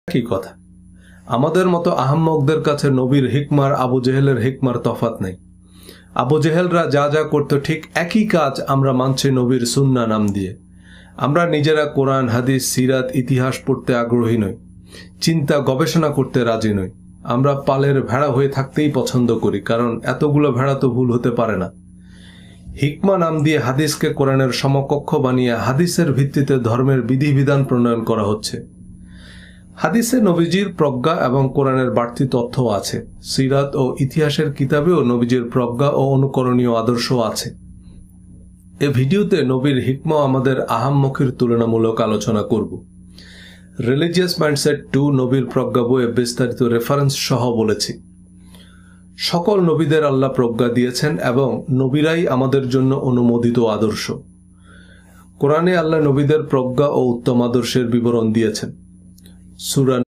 কি কথা, আমাদের মতো আহাম্মকদের কাছে নবীর হিকমার আবু জেহেলের হিকমার তফাৎ নেই। আবু জেহেলরা যা যা করত ঠিক একই কাজ আমরা মানছি নবীর সুন্নাহ নাম দিয়ে। আমরা নিজেরা কোরআন, হাদিস, সিরাত, ইতিহাস পড়তে আগ্রহী নই, চিন্তা গবেষণা করতে রাজি নই। আমরা পালের ভেড়া হয়ে থাকতেই পছন্দ করি, কারণ এতগুলো ভেড়া তো ভুল হতে পারে না। হিকমা নাম দিয়ে হাদিসকে কোরআনের সমকক্ষ বানিয়ে হাদিসের ভিত্তিতে ধর্মের বিধিবিধান প্রণয়ন করা হচ্ছে। হাদিসে নবীজির প্রজ্ঞা এবং কোরআনের বাড়তি তথ্য আছে। সিরাত ও ইতিহাসের কিতাবেও নবীজির প্রজ্ঞা ও অনুকরণীয় আদর্শ আছে। এ ভিডিওতে নবীর হিকমা আমাদের আহাম্মকের তুলনামূলক আলোচনা করব। রিলিজিয়াস মাইন্ডসেট 2 নবীর প্রজ্ঞা বইয়ে বিস্তারিত রেফারেন্স সহ বলেছি। সকল নবীদের আল্লাহ প্রজ্ঞা দিয়েছেন এবং নবীরাই আমাদের জন্য অনুমোদিত আদর্শ। কোরআনে আল্লাহ নবীদের প্রজ্ঞা ও উত্তম আদর্শের বিবরণ দিয়েছেন। সূরা